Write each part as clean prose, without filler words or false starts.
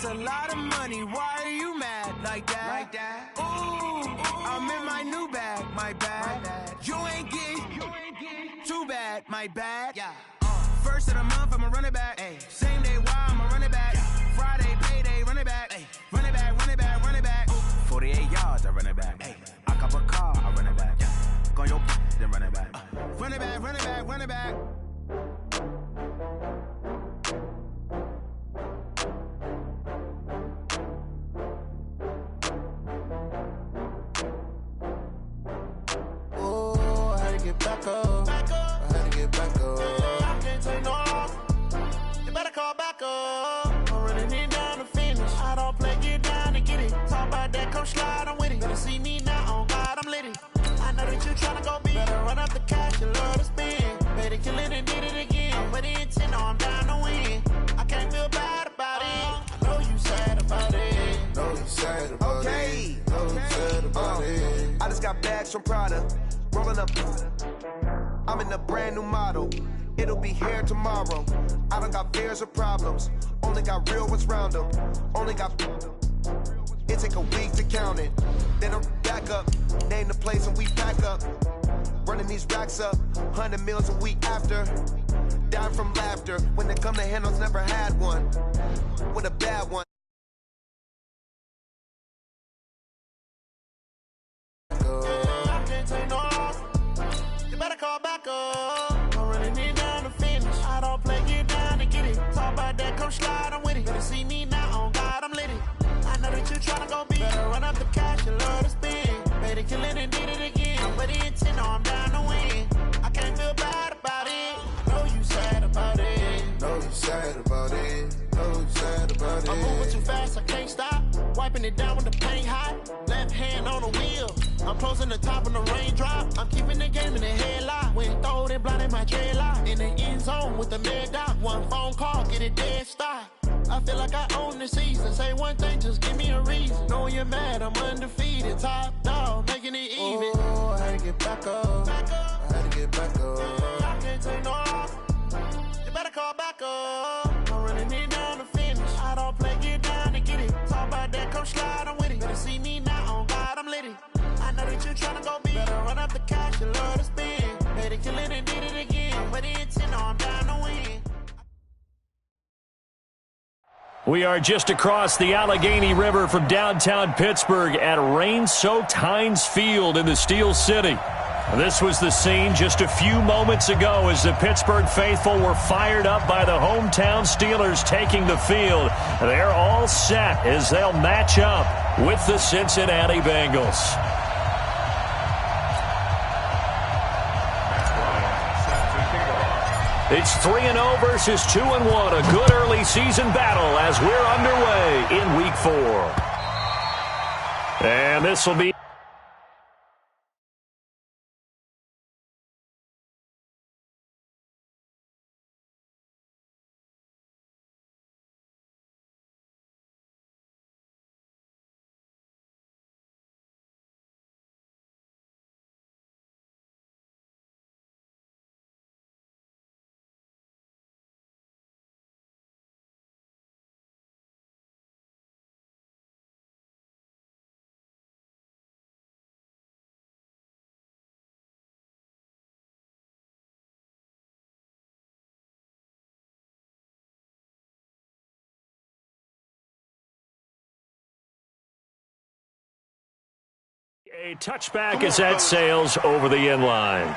That's a lot of money. Why are you mad like that? Ooh, I'm in my new bag, my bad. You ain't get too bad, my bad. Yeah. First of the month, I'ma run it back. Ay. Same day, why I'ma run it back. Friday, payday, run it back. Ay. Run it back, run it back, run it back. 48 yards, I run it back. Ay. I cop a car, I run it back. Go on your then run it back. Run it back, run it back, run it back. Oh, I had to get back up. I had to get back up. I can't take no loss. You better call back up. I'm running it down to finish. I don't play, get down and get it. Talk about that, come slide, I'm with it. Better see me now, on God, I'm lit it. I know that you tryna go big. Better run up the cash, you love to spend. Better kill it and did it again. But the intent, no, I'm down to win. I can't feel bad about it. I know you sad about it. Know you sad about it. Know you sad about it. I just got bags from Prada. Rolling up. I'm in a brand new model. It'll be here tomorrow. I don't got fears or problems. Only got real ones round them. Only got. It take a week to count it. Then I'm back up. Name the place and we pack up. Running these racks up. 100 meals a week after. Dying from laughter. When it come to handles, never had one. With a bad one. I can't take no loss. You better call back up. I'm running it down to finish. I don't play, get down and get it. Talk about that, come slide, I'm with it. Better see me now, on God, I'm lit it. I know that you tryna go big. Better run up the cash, you love to spend. Better kill it and did it again. But the intent, no, I'm down to win. I can't feel bad about it. I know you sad about it. Know you sad about it. Know you sad about it. I'm moving too fast, I can't stop. Wiping it down with the paint hot. Left hand on the wheel. I'm closing the top on the raindrop. I'm keeping the game in the headlock. When throwed and blinded my dreadlock. In the end zone with the mad dot. One phone call, get it dead stop. I feel like I own the season. Say one thing, just give me a reason. Knowing you're mad, I'm undefeated. Top dog, making it even. Oh, I had to get back up. I had to get back up. I can't take no loss. You better call back up. I'm running it down to finish. I don't play, get down and get it. Talk about that, come slide, I'm with it. Better see me now, on God, I'm lit it. I know that you tryna go big. Better run up the cash, you love to spend. Better kill it and did it again. But the intent, no, I'm down to win. We are just across the Allegheny River from downtown Pittsburgh at rain-soaked Heinz Field in the Steel City. This was the scene just a few moments ago as the Pittsburgh faithful were fired up by the hometown Steelers taking the field. They're all set as they'll match up with the Cincinnati Bengals. It's 3-0 versus 2-1. A good early season battle as we're underway in Week 4. And this will be... A touchback as that sails over the end line.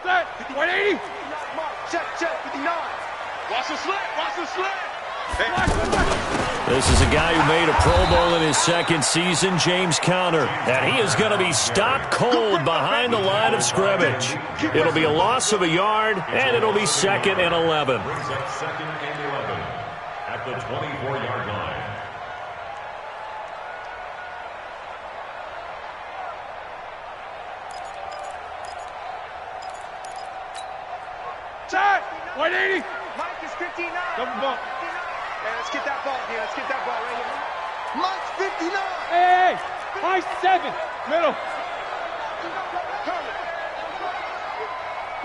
Set, 180. Check, 59. Watch the slit, watch the slit. This is a guy who made a Pro Bowl in his second season, James Conner. And he is going to be stopped cold behind the line of scrimmage. It'll be a loss of a yard, and it'll be 2nd and 11. Second and 11 at the 24-yard line. 180. Mike is 59. Double bump. Hey, let's get that ball, dude. Let's get that ball right here. Mike's 59. Hey, Mike's 7. Middle.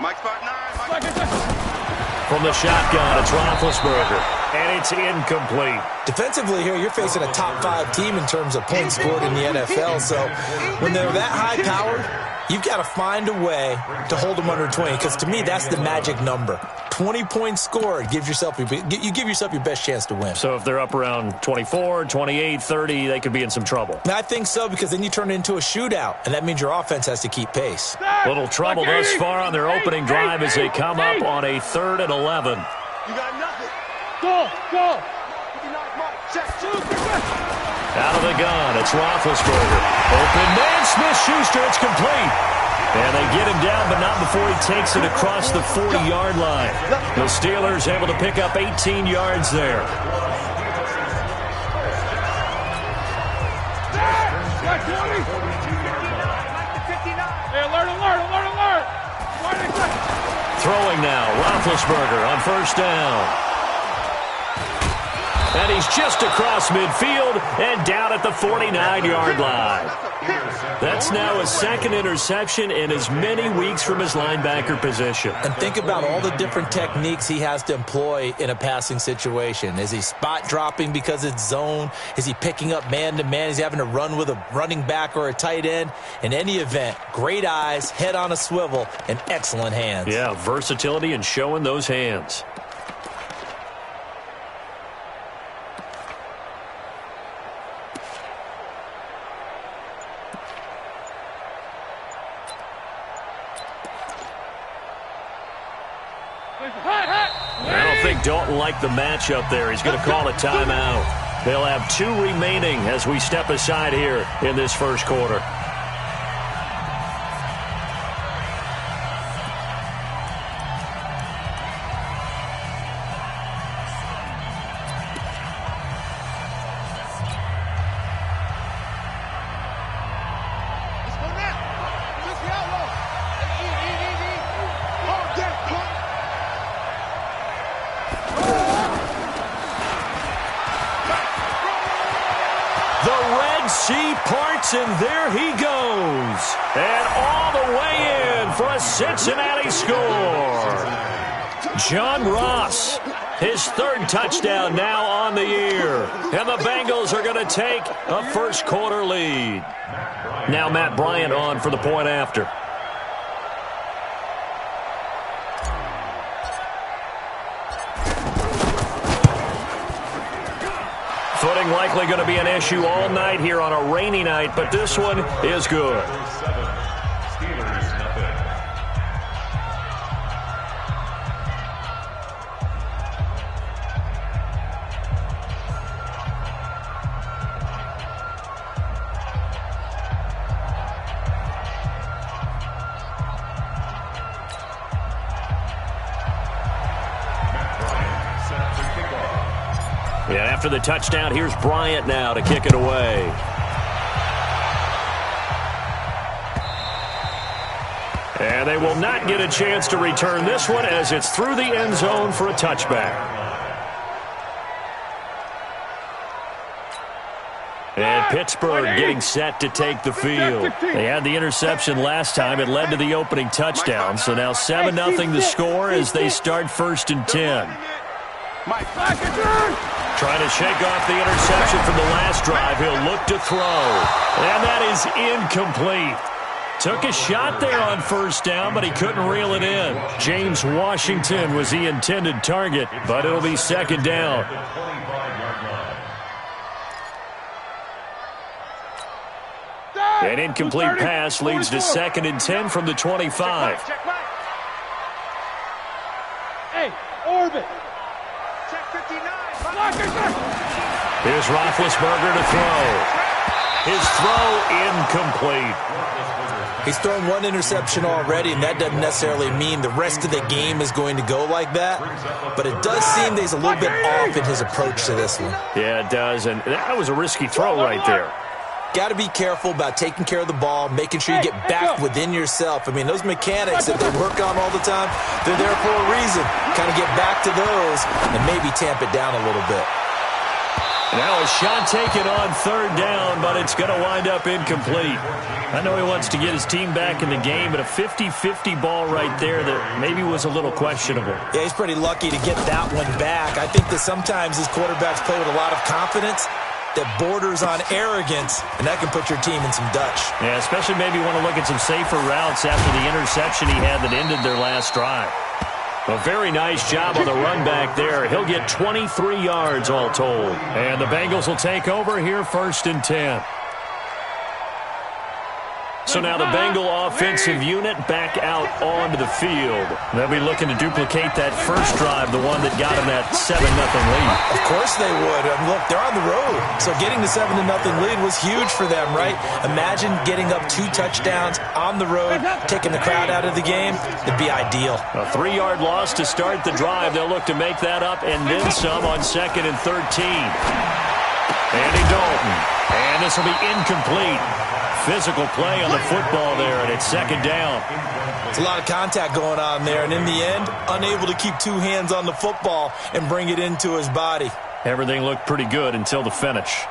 Mike's 5'9". From the shotgun, it's Roethlisberger, and it's incomplete. Defensively here, you're facing a top-5 team in terms of points scored in the NFL, so when they're that high-powered, you've got to find a way to hold them under 20, because to me, that's the magic number. 20 points scored, you give yourself your best chance to win. So if they're up around 24, 28, 30, they could be in some trouble. I think so, because then you turn it into a shootout, and that means your offense has to keep pace. Little trouble thus far on their opening drive as they come up on a 3rd and 11. You got nothing. Go. Check. Out of the gun, it's Roethlisberger. Open man, Smith-Schuster, it's complete. And they get him down, but not before he takes it across the 40-yard line. The Steelers able to pick up 18 yards there. Hey, alert. Throwing now, Roethlisberger on 1st down. And he's just across midfield and down at the 49-yard line. That's now his 2nd interception in as many weeks from his linebacker position. And think about all the different techniques he has to employ in a passing situation. Is he spot dropping because it's zone? Is he picking up man-to-man? Is he having to run with a running back or a tight end? In any event, great eyes, head on a swivel, and excellent hands. Yeah, versatility and showing those hands. I don't think Dalton liked the matchup there. He's going to call a timeout. They'll have 2 remaining as we step aside here in this 1st quarter. And there he goes. And all the way in for a Cincinnati score. John Ross, his 3rd touchdown now on the year. And the Bengals are going to take a 1st quarter lead. Now Matt Bryant on for the point after. Footing likely going to be an issue all night here on a rainy night, but this one is good. And after the touchdown, here's Bryant now to kick it away. And they will not get a chance to return this one as it's through the end zone for a touchback. And Pittsburgh getting set to take the field. They had the interception last time. It led to the opening touchdown. So now 7-0 the score as they start 1st and 10. Trying to shake off the interception from the last drive. He'll look to throw. And that is incomplete. Took a shot there on 1st down, but he couldn't reel it in. James Washington was the intended target, but it'll be 2nd down. An incomplete pass leads to 2nd and 10 from the 25. Hey, orbit. Here's Roethlisberger to throw. His throw incomplete. He's thrown 1 interception already, and that doesn't necessarily mean the rest of the game is going to go like that. But it does seem that he's a little bit off in his approach to this one. Yeah, it does, and that was a risky throw right there. Got to be careful about taking care of the ball, making sure you get back within yourself. I mean, those mechanics that they work on all the time, they're there for a reason. kind of get back to those and maybe tamp it down a little bit. Now a shot taken on third down, but it's going to wind up incomplete. I know he wants to get his team back in the game, but a 50-50 ball right there that maybe was a little questionable. Yeah, he's pretty lucky to get that one back. I think that sometimes these quarterbacks play with a lot of confidence that borders on arrogance, and that can put your team in some Dutch. Yeah, especially maybe want to look at some safer routes after the interception he had that ended their last drive. A very nice job on the run back there. He'll get 23 yards all told. And the Bengals will take over here 1st and 10. So now the Bengal offensive unit back out onto the field. They'll be looking to duplicate that first drive, the one that got them that 7-0 lead. Of course they would. Look, they're on the road. So getting the 7-0 lead was huge for them, right? Imagine getting up 2 touchdowns on the road, taking the crowd out of the game. It'd be ideal. A 3-yard loss to start the drive. They'll look to make that up and then some on 2nd and 13. Andy Dalton. And this will be incomplete. Physical play on the football there, and it's 2nd down. It's a lot of contact going on there, and in the end, unable to keep 2 hands on the football and bring it into his body. Everything looked pretty good until the finish.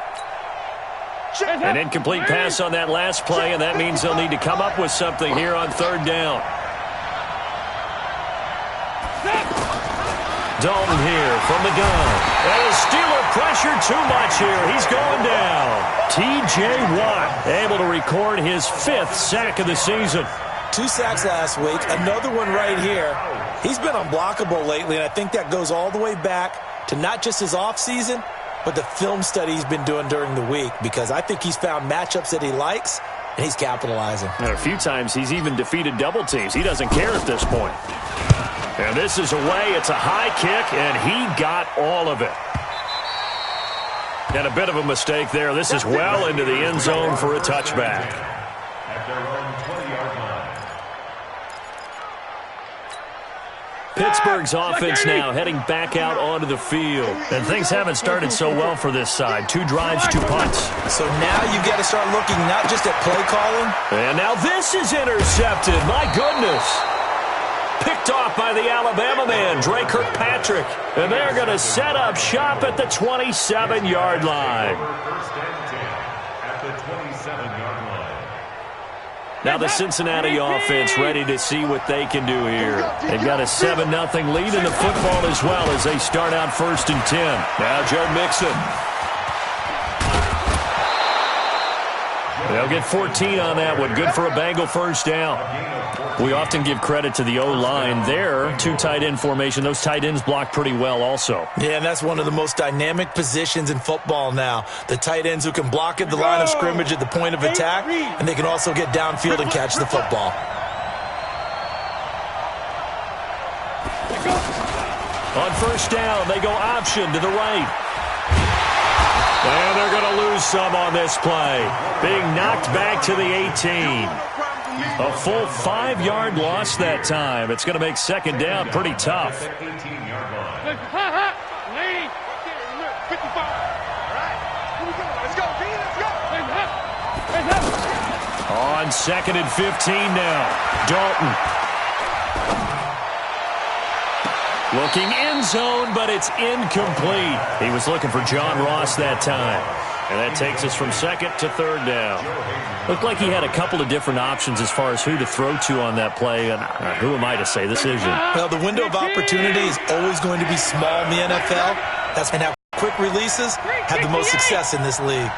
An incomplete pass on that last play, and that means they'll need to come up with something here on 3rd down. Dalton here from the gun. And the Steeler pressure too much here. He's going down. T.J. Watt able to record his 5th sack of the season. 2 sacks last week, another one right here. He's been unblockable lately, and I think that goes all the way back to not just his offseason, but the film study he's been doing during the week, because I think he's found matchups that he likes, and he's capitalizing. And a few times he's even defeated double teams. He doesn't care at this point. And this is away. It's a high kick, and he got all of it. And a bit of a mistake there. This is well into the end zone for a touchback. Pittsburgh's offense now heading back out onto the field. And things haven't started so well for this side. 2 drives, 2 punts. So now you've got to start looking not just at play calling. And now this is intercepted. My goodness. Picked off by the Alabama man, Dre Kirkpatrick. And they're going to set up shop at the 27-yard line. Now the Cincinnati offense ready to see what they can do here. They've got a 7-0 lead in the football as well as they start out 1st and 10. Now Joe Mixon. They'll get 14 on that one. Good for a Bengal 1st down. We often give credit to the O-line there. 2 tight end formation. Those tight ends block pretty well also. Yeah, and that's one of the most dynamic positions in football now. The tight ends who can block at the line of scrimmage at the point of attack, and they can also get downfield and catch the football. On 1st down, they go option to the right. And they're going to lose some on this play. Being knocked back to the 18. A full 5-yard loss that time. It's going to make 2nd down pretty tough. On 2nd and 15 now. Dalton. Looking end zone, but it's incomplete. He was looking for John Ross that time. And that takes us from 2nd to 3rd down. Looked like he had a couple of different options as far as who to throw to on that play. And who am I to say this isn't? Well, the window of opportunity is always going to be small in the NFL. That's been how quick releases have the most success in this league.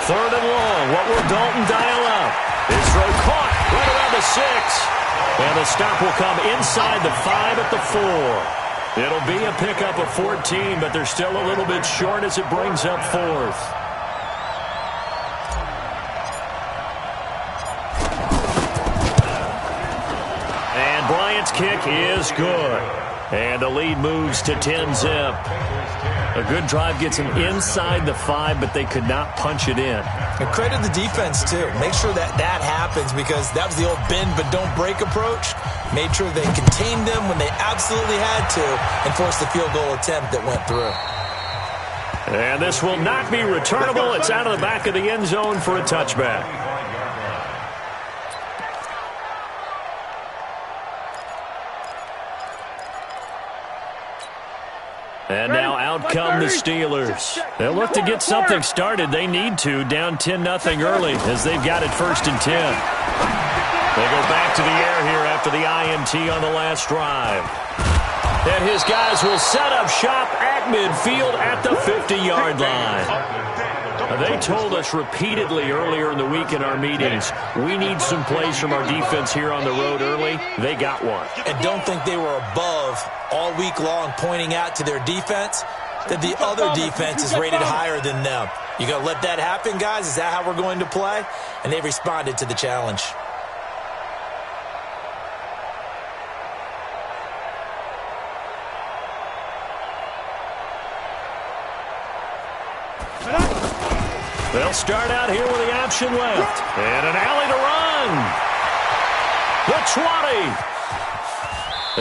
3rd and long. What will Dalton dial up? His throw caught right around the 6. And the stop will come inside the 5 at the 4. It'll be a pickup of 14, but they're still a little bit short as it brings up 4th. And Bryant's kick is good. And the lead moves to 10-zip. A good drive gets them inside the 5, but they could not punch it in. And credit the defense, too. Make sure that happens, because that was the old bend but don't break approach. Made sure they contained them when they absolutely had to and forced the field goal attempt that went through. And this will not be returnable. It's out of the back of the end zone for a touchback. And now out come the Steelers. They'll look to get something started. They need to, down 10-0 early as they've got it 1st and 10. They go back to the air here after the INT on the last drive. And his guys will set up shop at midfield at the 50-yard line. They told us repeatedly earlier in the week in our meetings, we need some plays from our defense here on the road early. They got one. And don't think they were above all week long pointing out to their defense that the other defense is rated higher than them. You going to let that happen, guys? Is that how we're going to play? And they responded to the challenge. They'll start out here with the option left. And an alley to run. The 20.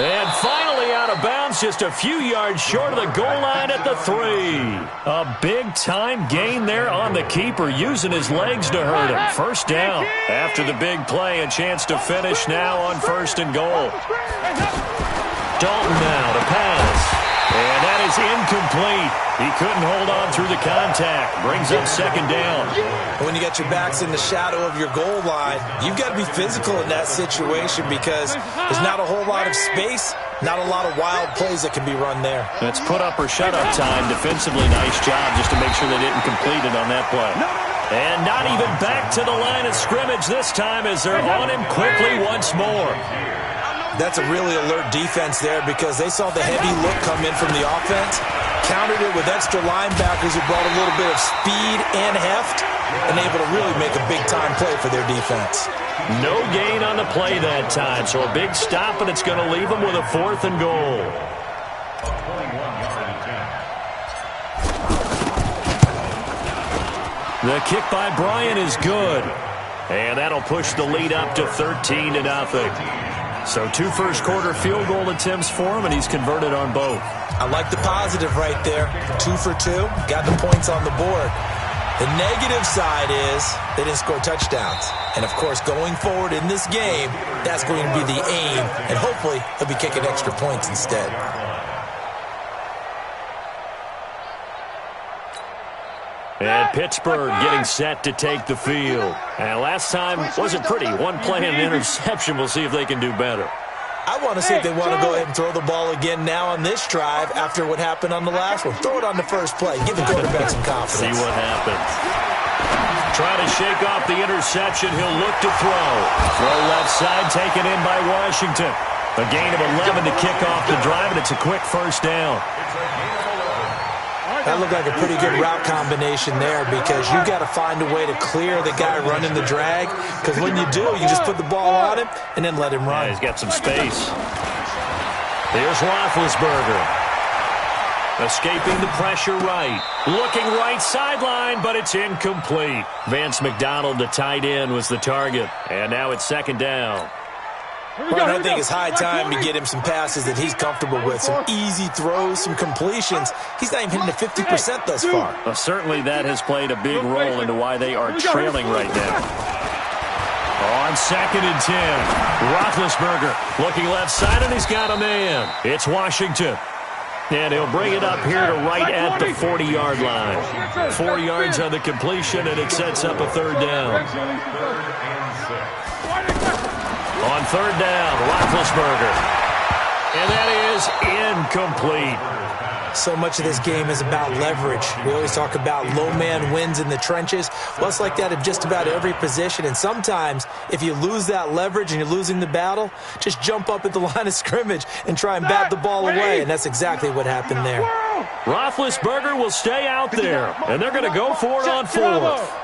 And finally out of bounds, just a few yards short of the goal line at the 3. A big-time gain there on the keeper, using his legs to hurt him. First down. After the big play, a chance to finish now on 1st and goal. Dalton now to pass. And that is incomplete. He couldn't hold on through the contact. Brings up 2nd down. When you got your backs in the shadow of your goal line, you've got to be physical in that situation because there's not a whole lot of space, not a lot of wild plays that can be run there. That's put up or shut up time. Defensively, nice job just to make sure they didn't complete it on that play. And not even back to the line of scrimmage this time as they're on him quickly once more. That's a really alert defense there because they saw the heavy look come in from the offense, countered it with extra linebackers who brought a little bit of speed and heft, and able to really make a big-time play for their defense. No gain on the play that time, so a big stop, and it's going to leave them with a 4th and goal. The kick by Bryant is good, and that'll push the lead up to 13-0. So 2 first-quarter field goal attempts for him, and he's converted on both. I like the positive right there. 2 for 2, got the points on the board. The negative side is they didn't score touchdowns. And, of course, going forward in this game, that's going to be the aim, and hopefully he'll be kicking extra points instead. And Pittsburgh getting set to take the field. And last time wasn't pretty. 1 play and an interception. We'll see if they can do better. I want to see if they want to go ahead and throw the ball again now on this drive after what happened on the last one. Throw it on the first play. Give the quarterback some confidence. See what happens. Trying to shake off the interception. He'll look to throw. Throw left side taken in by Washington. A gain of 11 to kick off the drive, and it's a quick first down. That looked like a pretty good route combination there because you've got to find a way to clear the guy running the drag, because when you do, you just put the ball on him and then let him run. Yeah, he's got some space. There's Roethlisberger. Escaping the pressure right. Looking right sideline, but it's incomplete. Vance McDonald, the tight end, was the target. And now it's 2nd down. Well, I think it's high time to get him some passes that he's comfortable with. Some easy throws, some completions. He's not even hitting the 50% thus far. Well, certainly that has played a big role into why they are trailing right now. On 2nd and 10, Roethlisberger looking left side, and he's got a man. It's Washington. And he'll bring it up here to right at the 40-yard line. 4 yards on the completion, and it sets up a 3rd down. On 3rd down, Roethlisberger. And that is incomplete. So much of this game is about leverage. We always talk about low man wins in the trenches. Well, it's like that in just about every position. And sometimes, if you lose that leverage and you're losing the battle, just jump up at the line of scrimmage and try and bat the ball away. And that's exactly what happened there. Roethlisberger will stay out there, and they're going to go for it on 4th.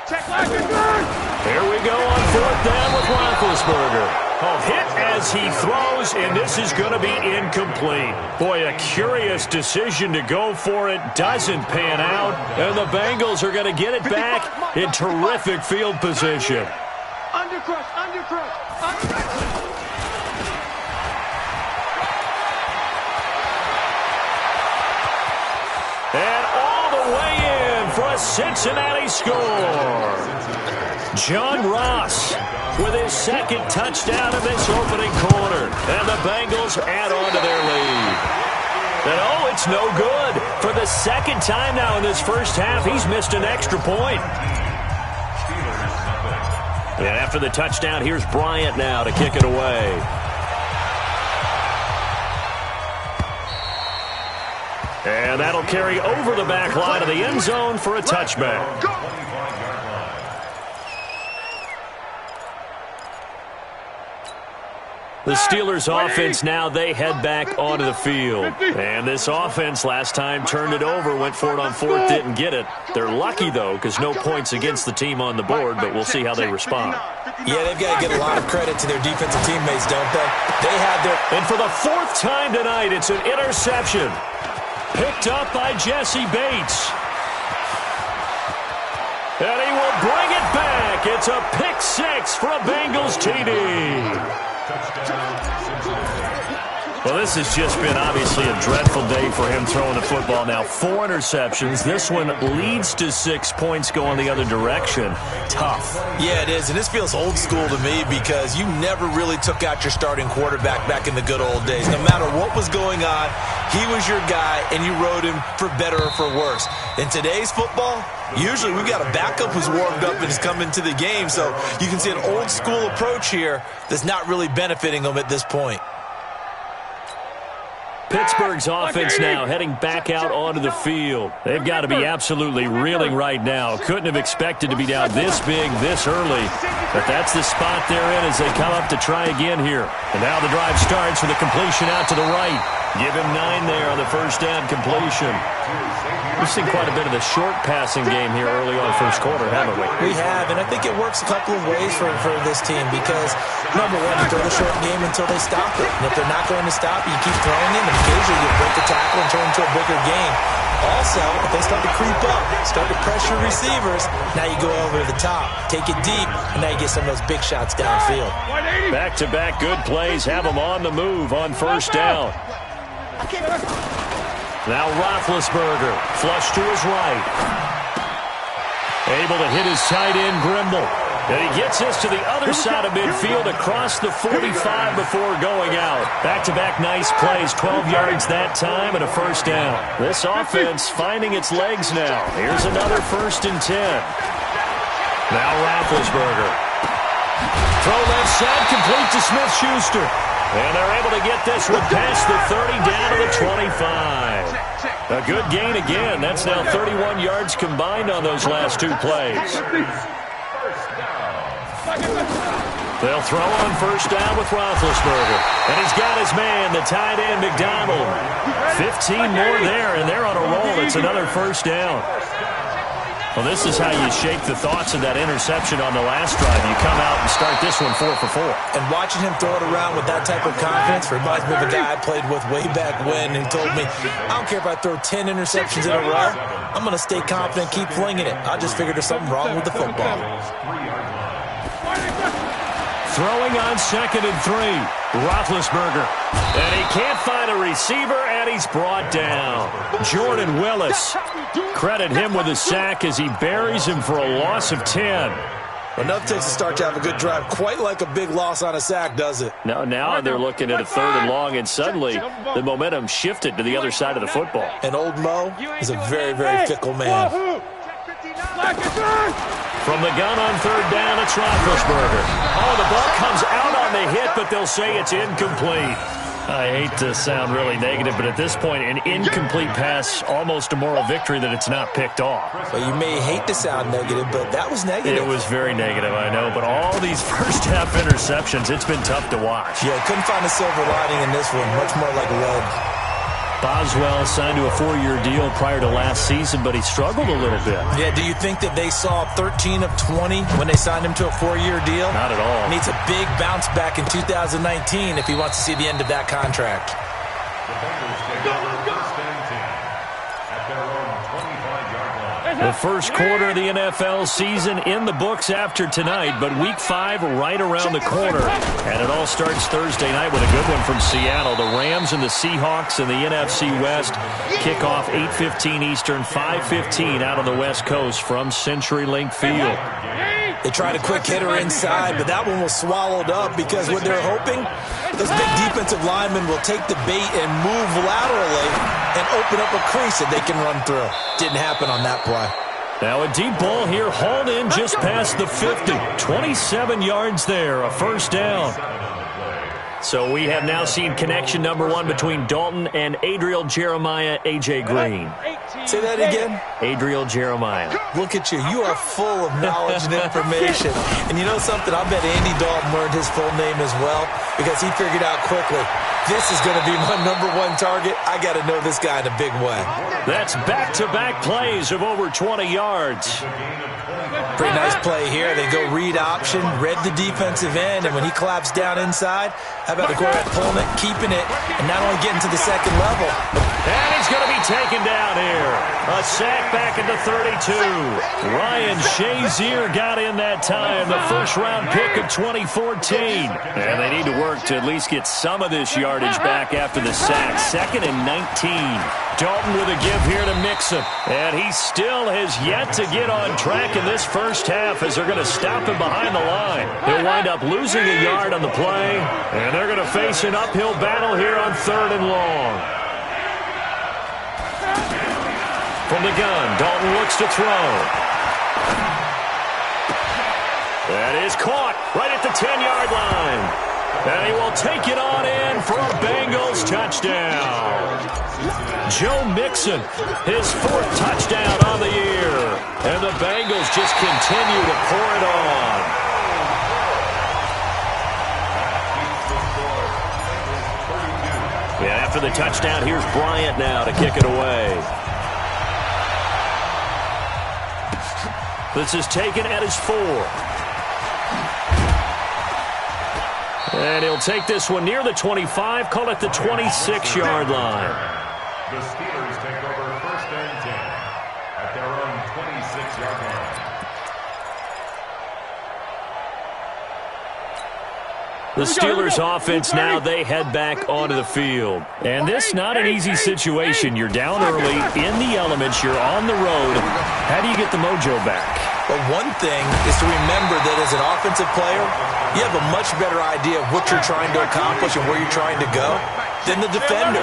Here we go on 4th down with Roethlisberger. Oh, hit as he throws, and this is going to be incomplete. Boy, a curious decision to go for it. Doesn't pan out, and the Bengals are going to get it back in terrific field position. Undercrush. And all the way in for a Cincinnati score. John Ross with his second touchdown in this opening quarter. And the Bengals add on to their lead. And oh, it's no good. For the second time now in this first half, he's missed an extra point. And after the touchdown, here's Bryant now to kick it away. And that'll carry over the back line of the end zone for a touchback. The Steelers offense now, they head back onto the field. And this offense last time turned it over, went for it on fourth, didn't get it. They're lucky, though, because no points against the team on the board, but we'll see how they respond. Yeah, they've got to get a lot of credit to their defensive teammates, don't they? They had their... And for the fourth time tonight, it's an interception. Picked up by Jesse Bates. And he will bring it back. It's a pick six for a Bengals TD. Well, this has just been obviously a dreadful day for him throwing the football. Now 4 interceptions. This one leads to 6 points going the other direction. Tough. Yeah, it is. And this feels old school to me because you never really took out your starting quarterback back in the good old days. No matter what was going on, he was your guy, and you rode him for better or for worse. In today's football, usually we've got a backup who's warmed up and has come into the game. So you can see an old school approach here that's not really benefiting them at this point. Pittsburgh's offense now heading back out onto the field. They've got to be absolutely reeling right now. Couldn't have expected to be down this big, this early. But that's the spot they're in as they come up to try again here. And now the drive starts with a completion out to the right. Give him 9 there on the first down completion. We've seen quite a bit of the short passing game here early on first quarter, haven't we? We have, and I think it works a couple of ways for this team because, number one, you throw the short game until they stop it. And if they're not going to stop it, you keep throwing it, and occasionally you break the tackle and turn into a bigger game. Also, if they start to creep up, start to pressure receivers, now you go over to the top, take it deep, and now you get some of those big shots downfield. Back-to-back good plays have them on the move on first down. Now Roethlisberger, flush to his right. Able to hit his tight end, Grimble. And he gets this to the other side of midfield across the 45 before going out. Back-to-back nice plays, 12 yards that time and a first down. This offense finding its legs now. Here's another 1st and 10. Now Roethlisberger. Throw left side, complete to Smith-Schuster. And they're able to get this one past the 30 down to the 25. A good gain again. That's now 31 yards combined on those last 2 plays. They'll throw on first down with Roethlisberger. And he's got his man, the tight end, McDonald. 15 more there, and they're on a roll. It's another first down. Well, this is how you shake the thoughts of that interception on the last drive. You come out and start this one 4 for 4. And watching him throw it around with that type of confidence reminds me of a guy I played with way back when who told me, I don't care if I throw 10 interceptions in a row. I'm going to stay confident, keep flinging it. I just figured there's something wrong with the football. Throwing on 2nd and 3. Roethlisberger. And he can't find a receiver, and he's brought down. Jordan Willis. Credit him with a sack as he buries him for a loss of 10. Enough takes to start to have a good drive. Quite like a big loss on a sack, does it? Now they're looking at a 3rd and long, and suddenly the momentum shifted to the other side of the football. And old Mo is a very, very fickle man. From the gun on 3rd down, it's Roethlisberger. Oh, the ball comes out on the hit, but they'll say it's incomplete. I hate to sound really negative, but at this point, an incomplete pass, almost a moral victory that it's not picked off. Well, you may hate to sound negative, but that was negative. It was very negative, I know, but all these first-half interceptions, it's been tough to watch. Yeah, couldn't find a silver lining in this one, much more like lead. Boswell signed to a 4-year deal prior to last season, but he struggled a little bit. Yeah, do you think that they saw 13 of 20 when they signed him to a 4-year deal? Not at all. Needs a big bounce back in 2019 if he wants to see the end of that contract. The first quarter of the NFL season in the books after tonight, but Week 5 right around the corner. And it all starts Thursday night with a good one from Seattle. The Rams and the Seahawks in the NFC West kick off 8:15 Eastern, 5:15 out on the West Coast from CenturyLink Field. They tried a quick hitter inside, but that one was swallowed up because what they're hoping, those big defensive linemen will take the bait and move laterally and open up a crease that they can run through. Didn't happen on that play. Now a deep ball here, hauled in just past the 50. 27 yards there, a first down. So we have now seen connection number 1 between Dalton and Adriel Jeremiah, A.J. Green. Say that again. Adriel Jeremiah. Look at you. You are full of knowledge and information. And you know something? I bet Andy Dalton learned his full name as well because he figured out quickly, this is going to be my number 1 target. I got to know this guy in a big way. That's back-to-back plays of over 20 yards. Pretty nice play here. They go read option, read the defensive end, and when he claps down inside, how about the quarterback pulling it, keeping it, and not only getting to the second level. And he's going to be taken down here. A sack back at the 32. Ryan Shazier got in that time, the first-round pick of 2014. And they need to work to at least get some of this yardage back after the sack. 2nd and 19. Dalton with a give here to Mixon. And he still has yet to get on track in this first half as they're going to stop him behind the line. He'll wind up losing a yard on the play. And they're going to face an uphill battle here on 3rd and long. From the gun, Dalton looks to throw. That is caught right at the 10-yard line. And he will take it on in for a Bengals touchdown. Joe Mixon, his 4th touchdown on the year. And the Bengals just continue to pour it on. Yeah, after the touchdown, here's Bryant now to kick it away. This is taken at his 4. And he'll take this one near the 25, call it the 26-yard line. The Steelers take over 1st and 10 at their own 26-yard line. The Steelers offense now, they head back onto the field. And this not an easy situation. You're down early, in the elements, you're on the road. How do you get the mojo back? Well, one thing is to remember that as an offensive player, you have a much better idea of what you're trying to accomplish and where you're trying to go than the defender.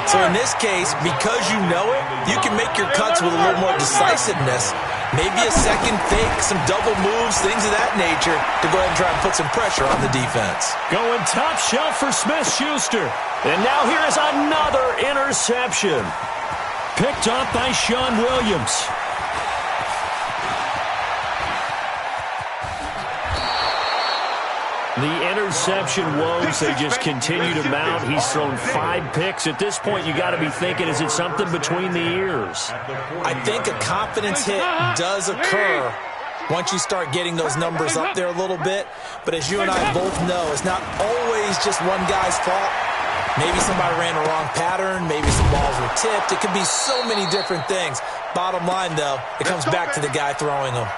So in this case, because you know it, you can make your cuts with a little more decisiveness. Maybe a second fake, some double moves, things of that nature to go ahead and try and put some pressure on the defense. Going top shelf for Smith-Schuster. And now here is another interception. Picked up by Sean Williams. The interception woes, they just continue to mount. He's thrown 5 picks. At this point, you got to be thinking, is it something between the ears? I think a confidence hit does occur once you start getting those numbers up there a little bit. But as you and I both know, it's not always just one guy's fault. Maybe somebody ran a wrong pattern. Maybe some balls were tipped. It could be so many different things. Bottom line, though, it comes back to the guy throwing them.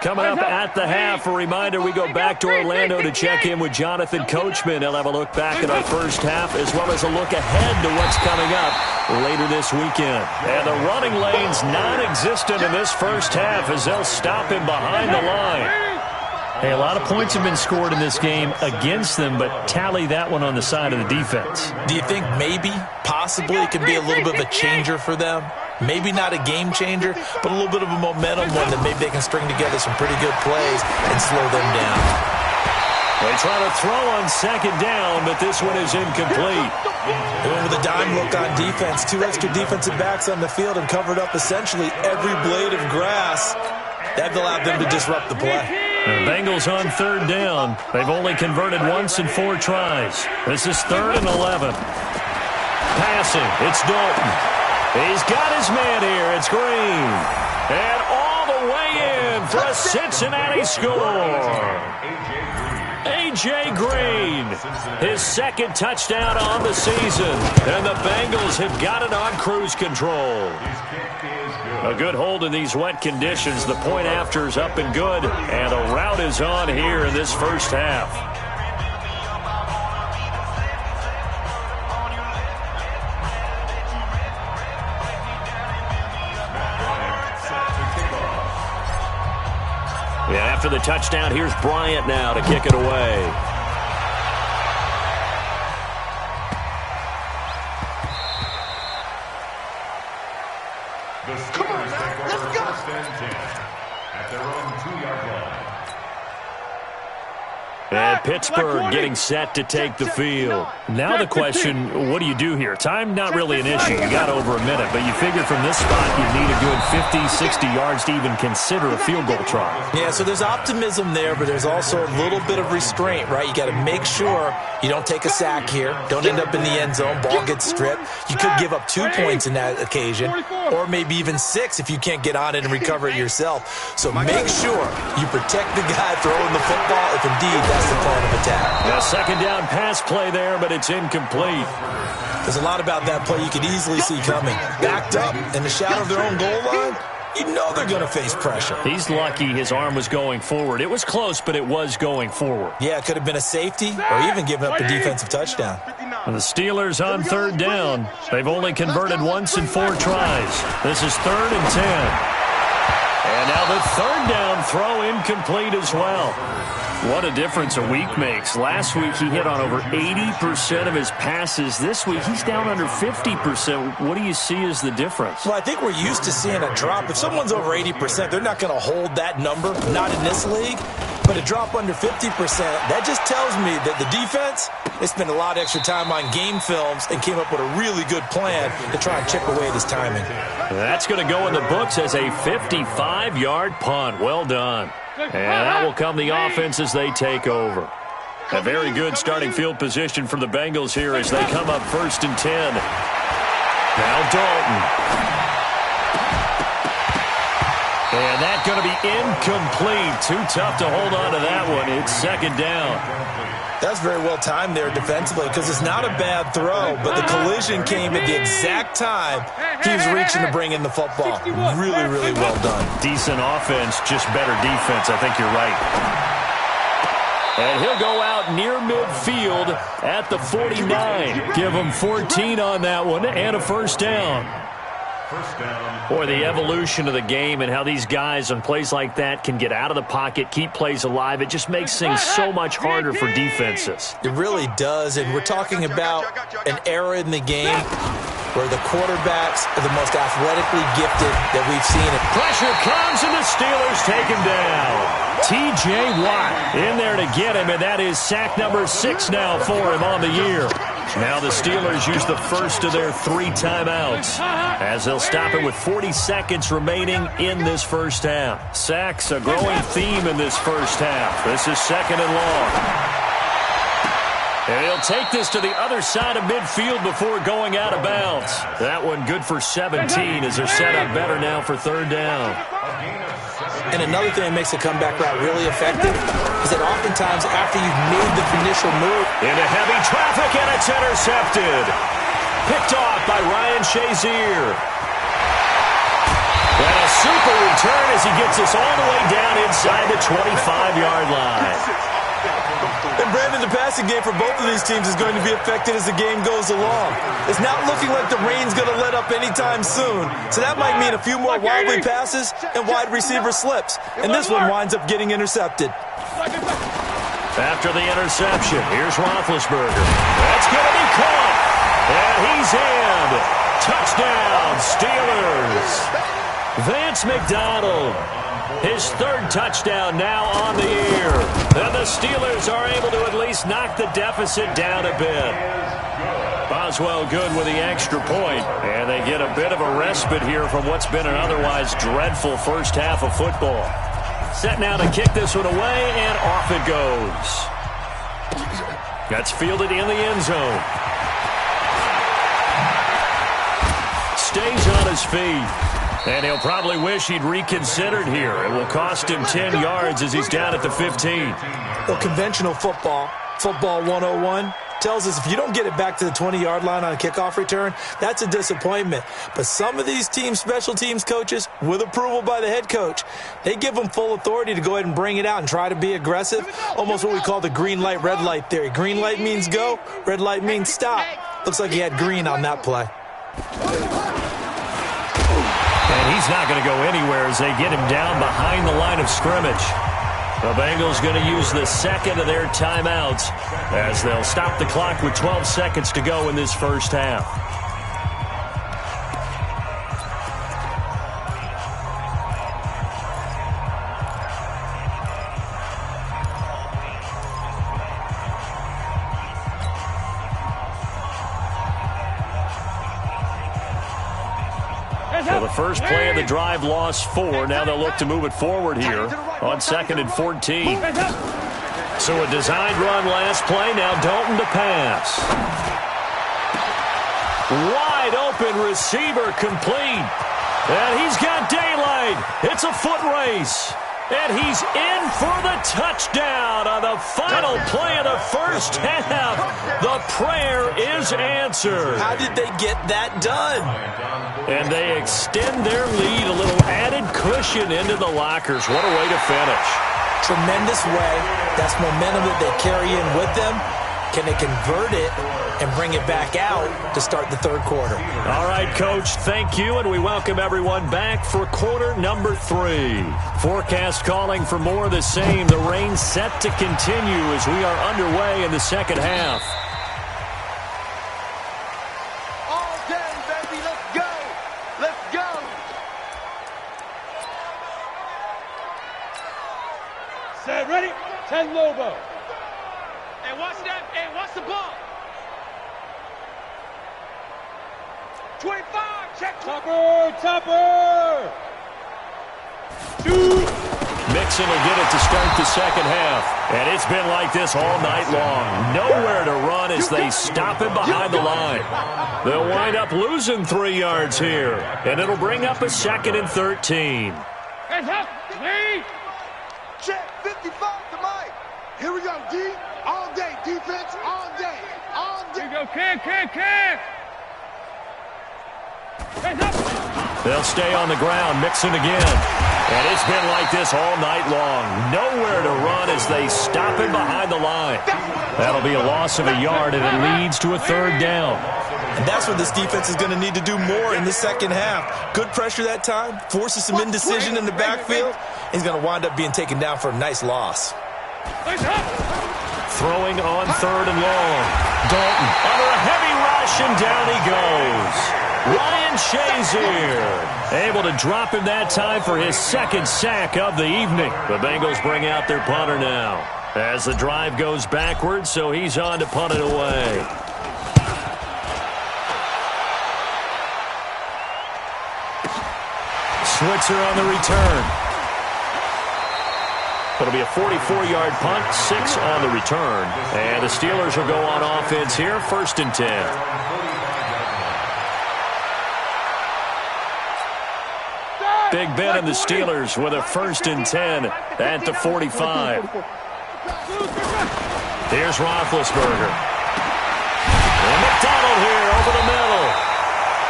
Coming up at the half, a reminder, we go back to Orlando to check in with Jonathan Coachman. He'll have a look back at our first half as well as a look ahead to what's coming up later this weekend. And the running lane's non-existent in this first half as they'll stop him behind the line. Hey, a lot of points have been scored in this game against them, but tally that one on the side of the defense. Do you think maybe, possibly, it could be a little bit of a changer for them? Maybe not a game changer, but a little bit of a momentum one that maybe they can string together some pretty good plays and slow them down. They try to throw on 2nd down, but this one is incomplete. They went with a dime look on defense. 2 extra defensive backs on the field and covered up essentially every blade of grass. That allowed them to disrupt the play. The Bengals on 3rd down. They've only converted once in 4 tries. This is 3rd and 11. Passing, it's Dalton. He's got his man here. It's Green. And all the way in for a Cincinnati score. A.J. Green, his 2nd touchdown on the season. And the Bengals have got it on cruise control. A good hold in these wet conditions. The point after is up and good. And the route is on here in this first half. After the touchdown, here's Bryant now to kick it away. The Steelers take over first and 10 at their own 2-yard line. And Pittsburgh getting set to take the field. Now the question, what do you do here? Time not really an issue. You got over a minute, but you figure from this spot you need a good 50, 60 yards to even consider a field goal try. Yeah, so there's optimism there, but there's also a little bit of restraint, right? You got to make sure you don't take a sack here. Don't end up in the end zone. Ball gets stripped. You could give up 2 points in that occasion, or maybe even 6 if you can't get on it and recover it yourself. So make sure you protect the guy throwing the football if indeed that's the plan of attack. A second down pass play there, but it's incomplete. There's a lot about that play you could easily see coming. Backed up in the shadow of their own goal line, you know they're going to face pressure. He's lucky his arm was going forward. It was close, but it was going forward. Yeah, it could have been a safety or even given up a defensive touchdown. And the Steelers on third down. They've only converted once in 4 tries. This is 3rd and 10. And now the third down throw incomplete as well. What a difference a week makes. Last week he hit on over 80% of his passes. This week he's down under 50%. What do you see as the difference? Well, I think we're used to seeing a drop. If someone's over 80%, they're not going to hold that number, not in this league. But a drop under 50%, that just tells me that the defense, they spent a lot of extra time on game films and came up with a really good plan to try and chip away at his timing. That's going to go in the books as a 55-yard punt. Well done. And that will come the offense as they take over. A very good starting field position for the Bengals here as they come up 1st and 10. Now Dalton. And that's going to be incomplete. Too tough to hold on to that one. It's 2nd down. That's very well timed there defensively because it's not a bad throw, but the collision came at the exact time he was reaching to bring in the football. Really, really well done. Decent offense, just better defense. I think you're right. And he'll go out near midfield at the 49. Give him 14 on that one and a 1st down. Boy, the evolution of the game and how these guys on plays like that can get out of the pocket, keep plays alive, it just makes things so much harder for defenses. It really does, and we're talking about an era in the game where the quarterbacks are the most athletically gifted that we've seen. Pressure comes, and the Steelers take him down. T.J. Watt in there to get him, and that is sack number 6 now for him on the year. Now the Steelers use the first of their 3 timeouts as they'll stop it with 40 seconds remaining in this first half. Sacks a growing theme in this first half. This is 2nd and long. And he'll take this to the other side of midfield before going out of bounds. That one good for 17 as they're set up better now for 3rd down. And another thing that makes the comeback route really effective is that oftentimes after you've made the initial move into heavy traffic, and it's intercepted. Picked off by Ryan Shazier. And a super return as he gets us all the way down inside the 25-yard line. And Brandon, the passing game for both of these teams is going to be affected as the game goes along. It's not looking like the rain's going to let up anytime soon. So that might mean a few more wildly passes and wide receiver slips. And this one winds up getting intercepted. After the interception, here's Roethlisberger. That's going to be caught. And he's in. Touchdown, Steelers. Vance McDonald. His 3rd touchdown now on the year. And the Steelers are able to at least knock the deficit down a bit. Boswell good with the extra point. And they get a bit of a respite here from what's been an otherwise dreadful first half of football. Set now to kick this one away, and off it goes. That's fielded in the end zone. Stays on his feet. And he'll probably wish he'd reconsidered here. It will cost him 10 yards as he's down at the 15. Well, conventional football 101, tells us if you don't get it back to the 20-yard line on a kickoff return, that's a disappointment. But some of these teams, special teams coaches, with approval by the head coach, they give them full authority to go ahead and bring it out and try to be aggressive. Almost what we call the green light, red light theory. Green light means go, red light means stop. Looks like he had green on that play. And he's not going to go anywhere as they get him down behind the line of scrimmage. The Bengals going to use the second of their timeouts as they'll stop the clock with 12 seconds to go in this first half. So the first play of the drive lost 4. Now they'll look to move it forward here on 2nd and 14. So a designed run last play. Now Dalton to pass. Wide open receiver complete. And he's got daylight. It's a foot race. And he's in for the touchdown on the final play of the first half. The prayer is answered. How did they get that done? And they extend their lead, a little added cushion into the lockers. What a way to finish. Tremendous way. That's momentum that they carry in with them. Can they convert it and bring it back out to start the third quarter? All right, Coach, thank you, and we welcome everyone back for quarter number 3. Forecast calling for more of the same. The rain set to continue as we are underway in the second half. All day, baby, let's go. Let's go. Set, ready? 10 Lobo. Hey, watch that. Hey, watch the ball. 25, check. Topper. Shoot. Mixon will get it to start the second half. And it's been like this all night long. Nowhere to run as they stop him behind the line. They'll wind up losing 3 yards here. And it'll bring up a 2nd and 13. Hands up, please. Check, 55 to Mike. Here we go, D. All day, defense, all day. All day. Here we go, kick. They'll stay on the ground, Mixon again. And it's been like this all night long. Nowhere to run as they stop him behind the line. That'll be a loss of a yard, and it leads to a 3rd down. And that's what this defense is going to need to do more in the second half. Good pressure that time, forces some indecision in the backfield. He's going to wind up being taken down for a nice loss. Throwing on 3rd and long. Dalton under a heavy rush, and down he goes. Ryan Shazier able to drop him that time for his 2nd sack of the evening. The Bengals bring out their punter now as the drive goes backwards, so he's on to punt it away. Switzer on the return. It'll be a 44-yard punt, 6 on the return. And the Steelers will go on offense here, 1st and 10. Big Ben and the Steelers with a 1st and 10 at the 45. Here's Roethlisberger. And McDonald here over the middle.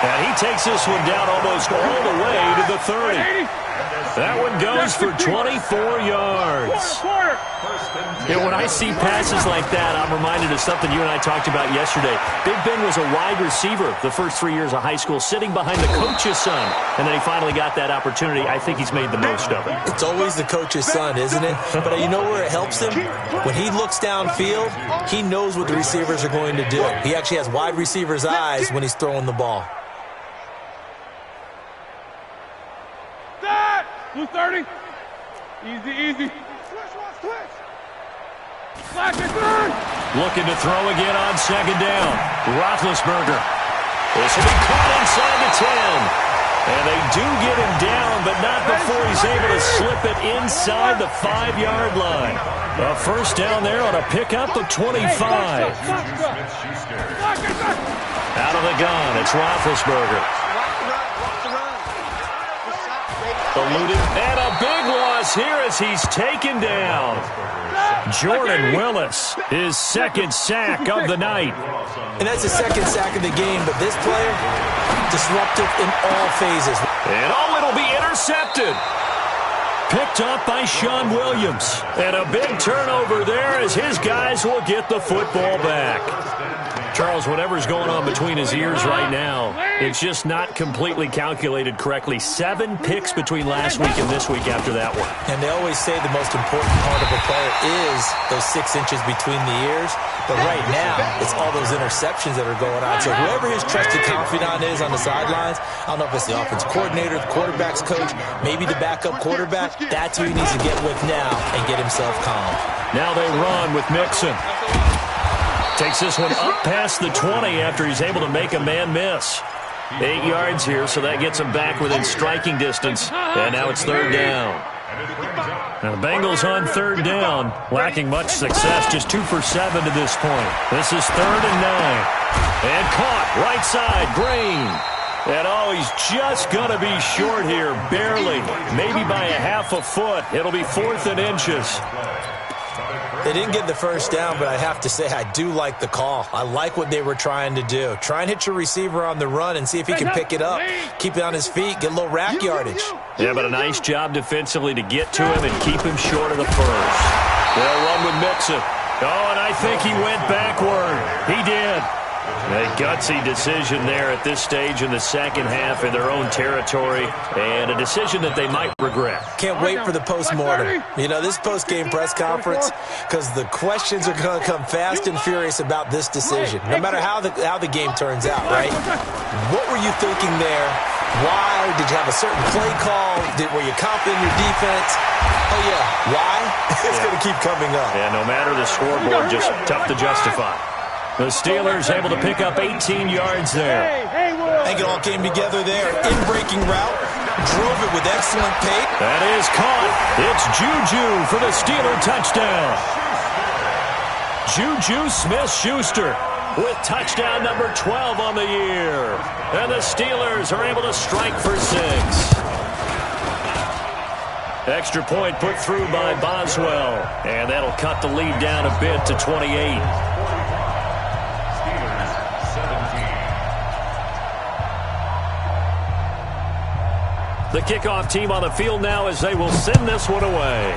And he takes this one down almost all the way to the 30. That one goes for 24 yards. Yeah, when I see passes like that, I'm reminded of something you and I talked about yesterday. Big Ben was a wide receiver the first 3 years of high school, sitting behind the coach's son. And then he finally got that opportunity. I think he's made the most of it. It's always the coach's son, isn't it? But you know where it helps him? When he looks downfield, he knows what the receivers are going to do. He actually has wide receivers' eyes when he's throwing the ball. 230. Easy. Switch. Looking to throw again on 2nd down. Roethlisberger. This will be caught inside the 10. And they do get him down, but not before he's able to slip it inside the 5-yard line. A 1st down there on a pickup of 25. Out of the gun, it's Roethlisberger. Eluded, and a big loss here as he's taken down. Jordan Willis, his 2nd sack of the night. And that's his 2nd sack of the game, but this player, disruptive in all phases. And it'll be intercepted. Picked up by Sean Williams. And a big turnover there as his guys will get the football back. Charles, whatever's going on between his ears right now, it's just not completely calculated correctly. 7 picks between last week and this week after that one. And they always say the most important part of a player is those 6 inches between the ears. But right now, it's all those interceptions that are going on. So whoever his trusted confidant is on the sidelines, I don't know if it's the offensive coordinator, the quarterback's coach, maybe the backup quarterback, that's who he needs to get with now and get himself calm. Now they run with Mixon. Takes this one up past the 20 after he's able to make a man miss. 8 yards here, so that gets him back within striking distance. And now it's 3rd down. Now the Bengals on 3rd down, lacking much success, just 2 for 7 to this point. This is 3rd and 9. And caught, right side, Green. And he's just going to be short here, barely, maybe by a half a foot. It'll be 4th and inches. They didn't get the first down, but I have to say I do like the call. I like what they were trying to do. Try and hit your receiver on the run and see if he can pick it up, keep it on his feet, get a little rack yardage. Yeah, but a nice job defensively to get to him and keep him short of the first. They'll run with Mixon. Oh, and I think he went backward. He did. A gutsy decision there at this stage in the second half in their own territory, and a decision that they might regret. Can't wait for the post-mortem. You know, this post-game press conference, because the questions are going to come fast and furious about this decision, no matter how the game turns out, right? What were you thinking there? Why? Did you have a certain play call? Were you confident in your defense? Oh, yeah. Why? It's going to keep coming up. Yeah, no matter the scoreboard, just tough to justify. The Steelers able to pick up 18 yards there. I think it all came together there. In-breaking route. Drove it with excellent pace. That is caught. It's Juju for the Steeler touchdown. Juju Smith-Schuster with touchdown number 12 on the year. And the Steelers are able to strike for 6. Extra point put through by Boswell. And that'll cut the lead down a bit to 28. The kickoff team on the field now as they will send this one away.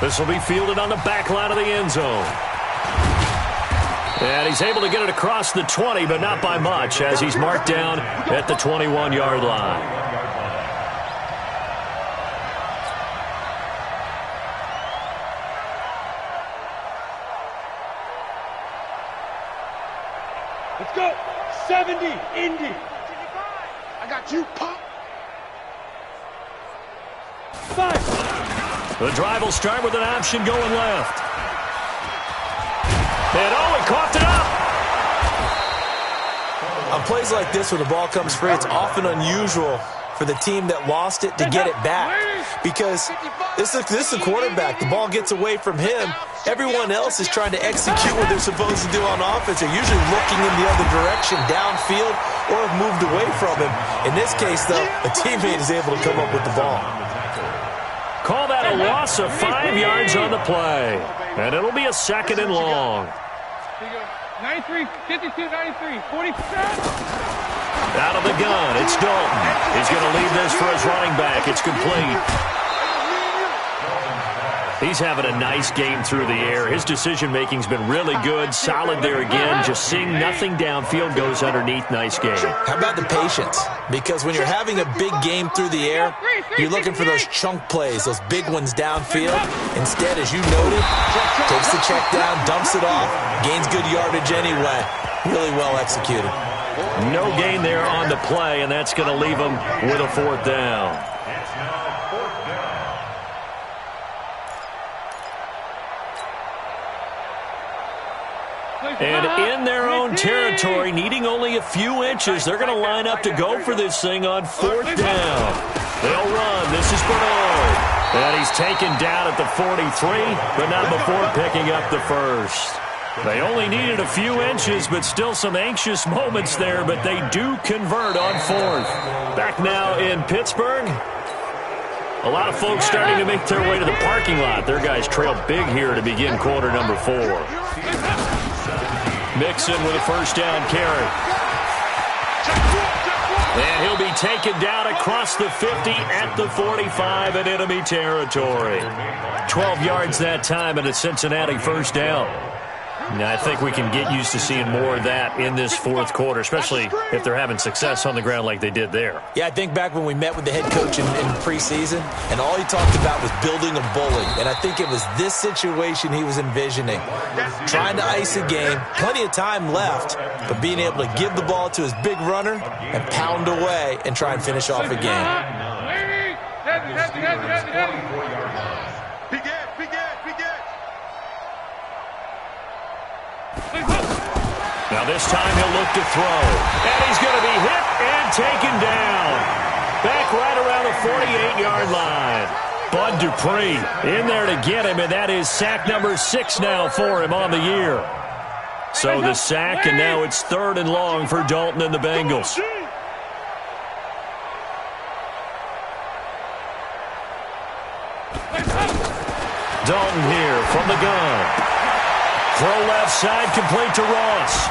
This will be fielded on the back line of the end zone. And he's able to get it across the 20, but not by much, as he's marked down at the 21-yard line. Let's go. 70, Indy. I got you, Pop. 5. The drive will start with an option going left. And he coughed it up. On plays like this, when the ball comes free, it's often unusual for the team that lost it to get it back. Because this is the quarterback. The ball gets away from him. Everyone else is trying to execute what they're supposed to do on offense. They're usually looking in the other direction, downfield, or have moved away from him. In this case, though, a teammate is able to come up with the ball. Call that a loss of 5 yards on the play. And it'll be a 2nd and long. 93, 52, 93, 40%. Out of the gun, it's Dalton. He's going to leave this for his running back. It's complete. He's having a nice game through the air. His decision-making's been really good. Solid there again. Just seeing nothing downfield, goes underneath. Nice game. How about the patience? Because when you're having a big game through the air, you're looking for those chunk plays, those big ones downfield. Instead, as you noted, takes the check down, dumps it off, gains good yardage anyway. Really well executed. No gain there on the play, and that's going to leave him with a 4th down. And in their own territory, needing only a few inches, they're going to line up to go for this thing on 4th down. They'll run. This is Bernard. And he's taken down at the 43, but not before picking up the first. They only needed a few inches, but still some anxious moments there, but they do convert on 4th. Back now in Pittsburgh. A lot of folks starting to make their way to the parking lot. Their guys trail big here to begin quarter number 4. Mixon with a first down carry. And he'll be taken down across the 50 at the 45 in enemy territory. 12 yards that time and a Cincinnati first down. I think we can get used to seeing more of that in this fourth quarter, especially if they're having success on the ground like they did there. Yeah, I think back when we met with the head coach in preseason, and all he talked about was building a bully. And I think it was this situation he was envisioning. Trying to ice a game, plenty of time left, but being able to give the ball to his big runner and pound away and try and finish off a game. Now this time he'll look to throw. And he's going to be hit and taken down. Back right around the 48-yard line. Bud Dupree in there to get him, and that is sack number 6 now for him on the year. So the sack, and now it's 3rd and long for Dalton and the Bengals. Dalton here from the gun. Throw left side, complete to Ross.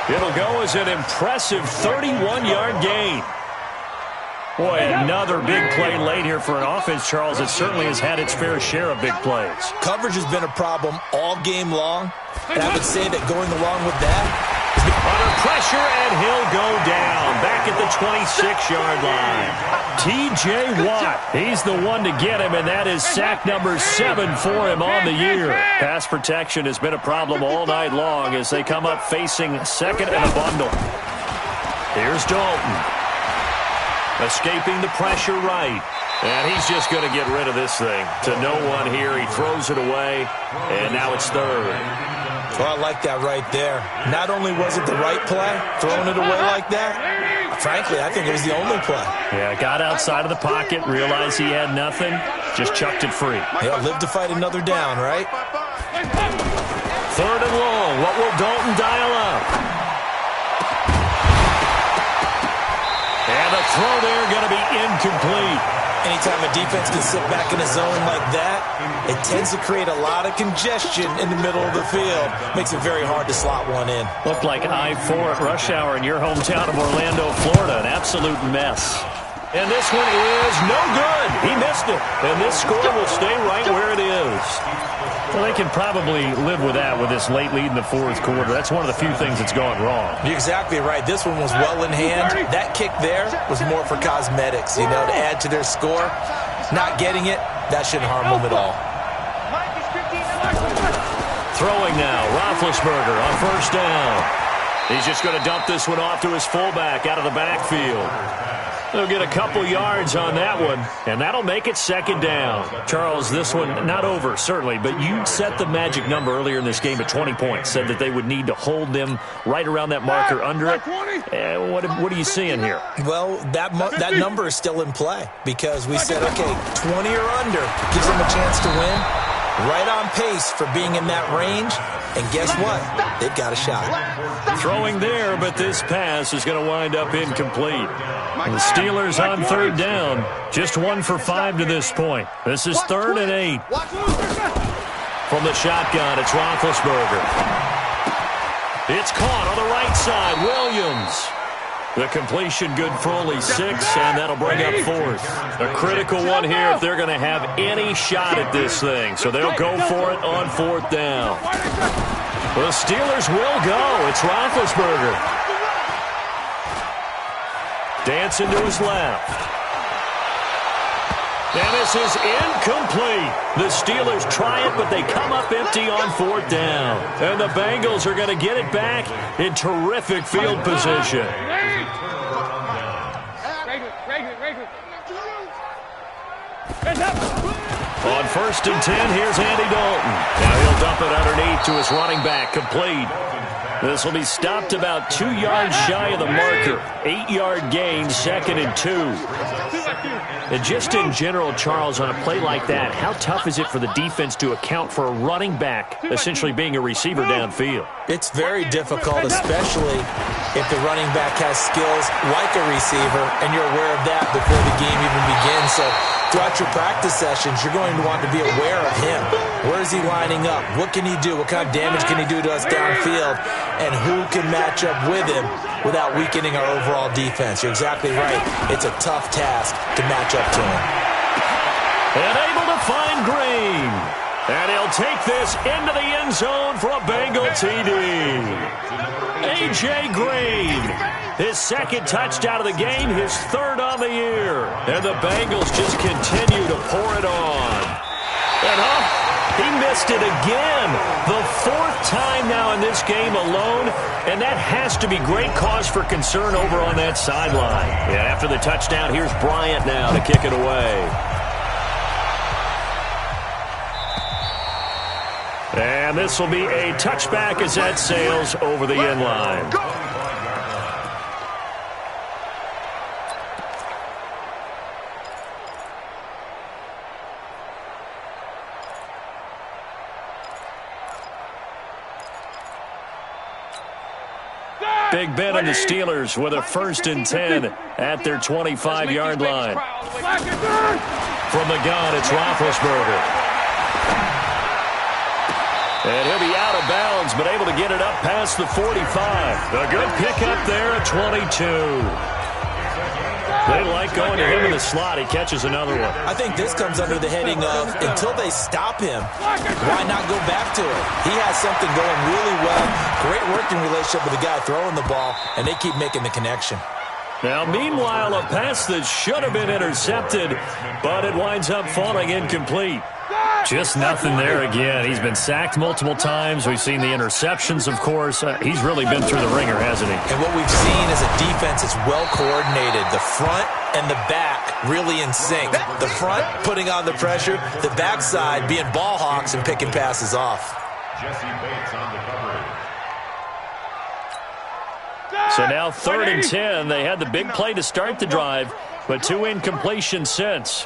It'll go as an impressive 31-yard gain. Boy, another big play late here for an offense, Charles. It certainly has had its fair share of big plays. Coverage has been a problem all game long, and I would say that going along with that, under pressure, and he'll go down back at the 26-yard line. T.J. Watt, he's the one to get him, and that is sack number 7 for him on the year. Pass protection has been a problem all night long as they come up facing second and a bundle. Here's Dalton. Escaping the pressure right. And he's just going to get rid of this thing to no one here. He throws it away, and now it's 3rd. Well, I like that right there. Not only was it the right play, throwing it away like that, frankly, I think it was the only play. Yeah, got outside of the pocket, realized he had nothing, just chucked it free. He'll live to fight another down, right? 3rd and long. What will Dalton dial up? And the throw there going to be incomplete. Anytime a defense can sit back in a zone like that, it tends to create a lot of congestion in the middle of the field. Makes it very hard to slot one in. Looked like I-4 at rush hour in your hometown of Orlando, Florida. An absolute mess. And this one is no good. He missed it. And this score will stay right where it is. Well, they can probably live with that with this late lead in the fourth quarter. That's one of the few things that's gone wrong. You're exactly right. This one was well in hand. That kick there was more for cosmetics, to add to their score. Not getting it, that shouldn't harm them at all. Throwing now, Roethlisberger on 1st down. He's just going to dump this one off to his fullback out of the backfield. They'll get a couple yards on that one, and that'll make it 2nd down. Charles, this one not over, certainly, but you set the magic number earlier in this game at 20 points, said that they would need to hold them right around that marker under it. What are you seeing here? Well, that number is still in play because we said, okay, 20 or under gives them a chance to win. Right on pace for being in that range. And guess what? They've got a shot. Throwing there, but this pass is going to wind up incomplete. And the Steelers on 3rd down. Just 1 for 5 to this point. This is 3rd and 8. From the shotgun, it's Roethlisberger. It's caught on the right side. Williams. The completion good for only 6, and that'll bring up 4th. A critical one here if they're going to have any shot at this thing. So they'll go for it on 4th down. The Steelers will go. It's Roethlisberger. Dancing to his left. And this is incomplete. The Steelers try it, but they come up empty on 4th down. And the Bengals are going to get it back in terrific field position. On 1st and 10, here's Andy Dalton. Now he'll dump it underneath to his running back, complete. This will be stopped about 2 yards shy of the marker. 8-yard gain, 2nd and 2. And just in general, Charles, on a play like that, how tough is it for the defense to account for a running back essentially being a receiver downfield? It's very difficult, especially if the running back has skills like a receiver, and you're aware of that before the game even begins. So throughout your practice sessions, you're going to want to be aware of him. Where is he lining up? What can he do? What kind of damage can he do to us downfield? And who can match up with him without weakening our overall defense? You're exactly right. It's a tough task to match up to him. And able to find Green. And he'll take this into the end zone for a Bengal TD. A.J. Green, his second touchdown of the game, his third on the year. And the Bengals just continue to pour it on. And he missed it again. The fourth time now in this game alone, and that has to be great cause for concern over on that sideline. And after the touchdown, here's Bryant now to kick it away. And this will be a touchback as that sails over the end line. Big Ben and the Steelers with a 1st and 10 at their 25-yard line. From the gun, it's Roethlisberger. And he'll be out of bounds, but able to get it up past the 45. A good pickup there at 22. They like going to him in the slot. He catches another one. I think this comes under the heading of until they stop him, why not go back to it? He has something going really well. Great working relationship with the guy throwing the ball, and they keep making the connection. Now, meanwhile, a pass that should have been intercepted, but it winds up falling incomplete. Just nothing there again. He's been sacked multiple times. We've seen the interceptions, of course. He's really been through the ringer, hasn't he? And what we've seen is a defense that's well coordinated. The front and the back really in sync. The front putting on the pressure, the backside being ball hawks and picking passes off. Jesse Bates on the coverage. So now 3rd and 10. They had the big play to start the drive, but 2 incompletions since.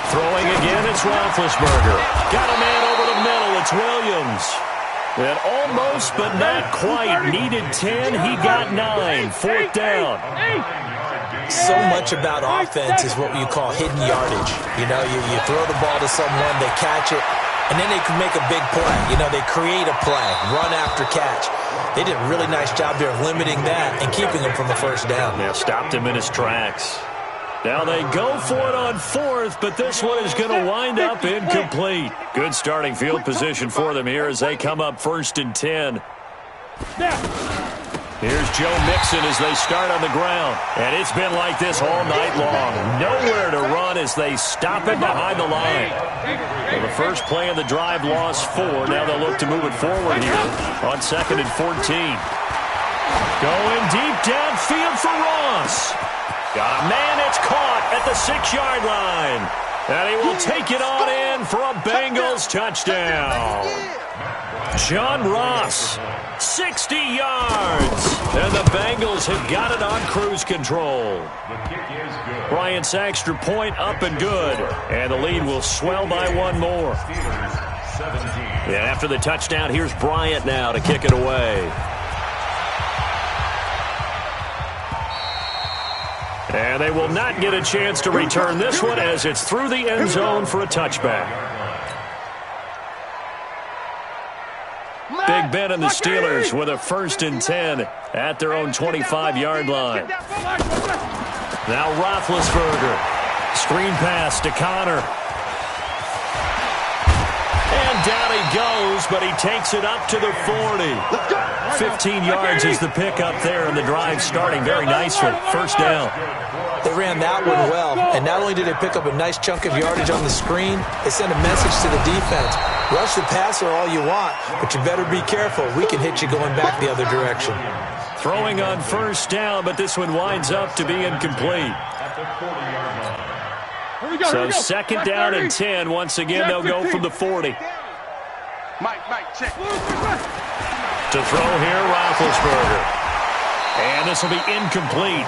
Throwing again, it's Roethlisberger. Got a man over the middle. It's Williams. And almost, but not quite. Needed 10. He got 9. 4th down. So much about offense is what you call hidden yardage. You know, you throw the ball to someone, they catch it, and then they can make a big play. You know, they create a play, run after catch. They did a really nice job there of limiting that and keeping him from the 1st down. Yeah, stopped him in his tracks. Now they go for it on 4th, but this one is going to wind up incomplete. Good starting field position for them here as they come up 1st and 10. Here's Joe Mixon as they start on the ground. And it's been like this all night long. Nowhere to run as they stop it behind the line. Well, the first play of the drive lost 4. Now they'll look to move it forward here on 2nd and 14. Going deep downfield for Ross. Got a man that's caught at the 6-yard line. And he will take it on in for a Bengals touchdown. John Ross, 60 yards. And the Bengals have got it on cruise control. Bryant's extra point up and good. And the lead will swell by 1 more. Yeah, after the touchdown, here's Bryant now to kick it away. And they will not get a chance to return this one as it's through the end zone for a touchback. Big Ben and the Steelers with a 1st and 10 at their own 25-yard line. Now Roethlisberger. Screen pass to Connor. And down he goes, but he takes it up to the 40. 15 yards is the pickup there, and the drive starting very nicely. 1st down. They ran that one well, and not only did they pick up a nice chunk of yardage on the screen, they sent a message to the defense. Rush the passer all you want, but you better be careful. We can hit you going back the other direction. Throwing on 1st down, but this one winds up to be incomplete. So 2nd down and 10. Once again, they'll go from the 40. Mike, check. To throw here, Roethlisberger. And this will be incomplete.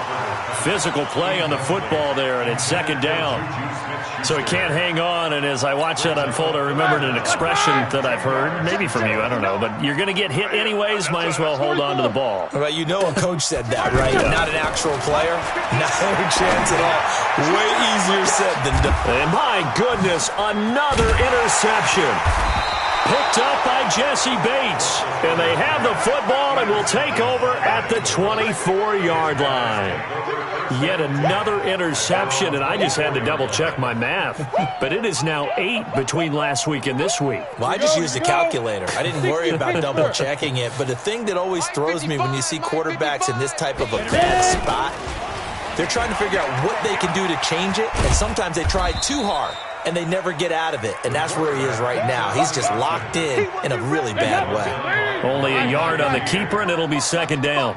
Physical play on the football there, and it's 2nd down. So he can't hang on, and as I watch that unfold, I remembered an expression that I've heard, maybe from you, I don't know, but you're going to get hit anyways, might as well hold on to the ball. Right, you know a coach said that, right? Yeah. Not an actual player. Not a chance at all. Way easier said than done. And my goodness, another interception. Picked up by Jesse Bates. And they have the football and will take over at the 24-yard line. Yet another interception, and I just had to double-check my math. But it is now 8 between last week and this week. Well, I just used a calculator. I didn't worry about double-checking it. But the thing that always throws me when you see quarterbacks in this type of a bad spot, they're trying to figure out what they can do to change it, and sometimes they try too hard, and they never get out of it, and that's where he is right now. He's just locked in a really bad way. Only a yard on the keeper, and it'll be second down.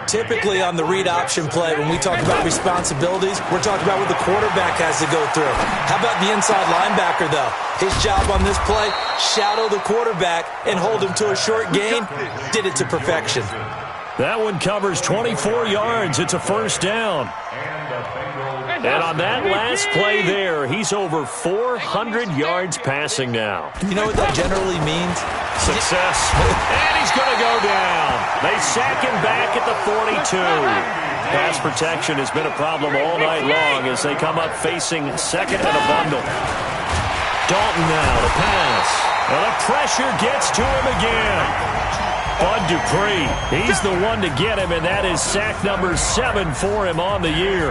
Typically on the read option play, when we talk about responsibilities, we're talking about what the quarterback has to go through. How about the inside linebacker, though? His job on this play, shadow the quarterback and hold him to a short gain. Did it to perfection. That one covers 24 yards. It's a first down. And on that last play there, he's over 400 yards passing now. You know what that generally means? Success. And he's going to go down. They sack him back at the 42. Pass protection has been a problem all night long as they come up facing second and a bundle. Dalton now to pass. And the pressure gets to him again. Bud Dupree, he's the one to get him, and that is sack number 7 for him on the year.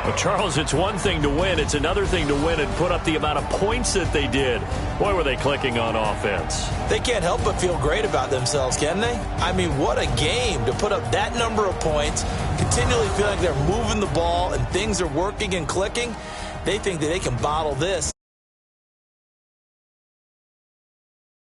Well, Charles, it's one thing to win. It's another thing to win and put up the amount of points that they did. Boy, were they clicking on offense. They can't help but feel great about themselves, can they? I mean, what a game to put up that number of points, continually feeling like they're moving the ball and things are working and clicking. They think that they can bottle this.